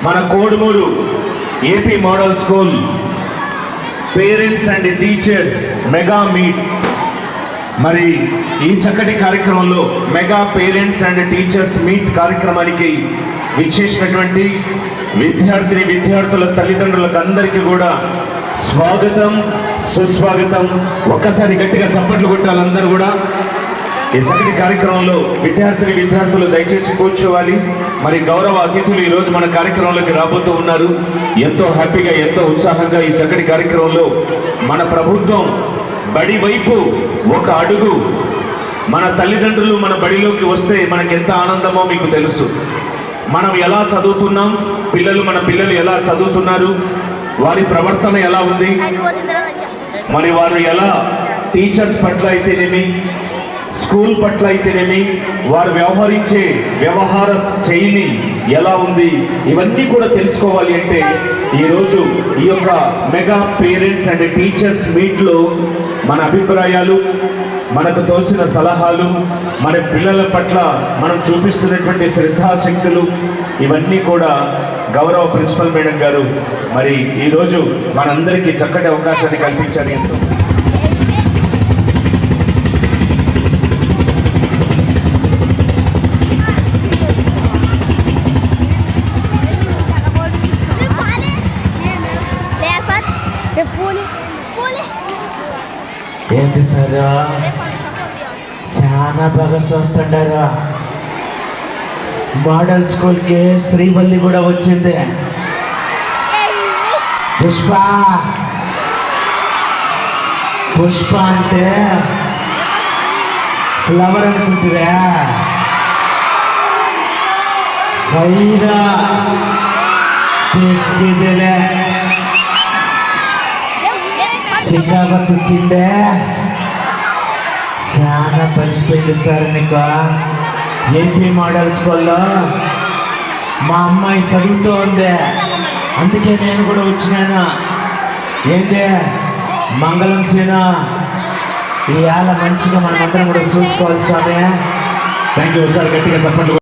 మన Kodumuru AP model school parents and teachers mega meet. మరి ఈ చక్కటి కార్యక్రమంలో mega parents and teachers meet కార్యక్రమానికి విచ్చేసినటువంటి విద్యార్థుల తల్లిదండ్రులకు అందరికీ కూడా స్వాగతం, సుస్వాగతం. ఒక్కసారి గట్టిగా చప్పట్లు కొట్టాలి అందరూ కూడా. ఈ చక్కటి కార్యక్రమంలో విద్యార్థులు దయచేసి కూర్చోవాలి. మరి గౌరవ అతిథులు ఈరోజు మన కార్యక్రమంలోకి రాబోతూ ఉన్నారు. ఎంతో హ్యాపీగా, ఎంతో ఉత్సాహంగా ఈ చక్కటి కార్యక్రమంలో మన ప్రభుత్వం బడి వైపు ఒక అడుగు, మన తల్లిదండ్రులు మన బడిలోకి వస్తే మనకి ఎంత ఆనందమో మీకు తెలుసు. మనం ఎలా చదువుతున్నాం, మన పిల్లలు ఎలా చదువుతున్నారు, వారి ప్రవర్తన ఎలా ఉంది, మరి వారు ఎలా టీచర్స్ పట్ల అయితేనేమి, స్కూల్ పట్ల అయితేనేమి, వారు వ్యవహరించే వ్యవహార శైలి ఎలా ఉంది, ఇవన్నీ కూడా తెలుసుకోవాలి అంటే ఈరోజు ఈ యొక్క మెగా పేరెంట్స్ అండ్ టీచర్స్ మీట్లో మన అభిప్రాయాలు, మనకు తోచిన సలహాలు, మన పిల్లల పట్ల మనం చూపిస్తున్నటువంటి శ్రద్ధాశక్తులు, ఇవన్నీ కూడా గౌరవ ప్రిన్సిపల్ మేడం గారు మరి ఈరోజు మనందరికీ చక్కటి అవకాశాన్ని కల్పించారు. ఎంతో ఏంటి సార్ చాలా బాగా చూస్తుంటారు. మోడల్ స్కూల్కి శ్రీవల్లి కూడా వచ్చింది. పుష్ప అంటే ఫ్లవర్ అనుకుంటురా, పైగా తెక్కిదిలే సింగావతి సిండే చాలా పరిచిపోయింది సార్. నీకు ఏపీ మోడల్ స్కూల్లో మా అమ్మాయి చదువుతూ ఉంది, అందుకే నేను కూడా వచ్చినాను. ఏంటి మంగళం సీను, ఇవాళ మంచిగా మనమందరం కూడా చూసుకోవాలి స్వామి. థ్యాంక్ యూ సార్, గట్టిగా చెప్పండి.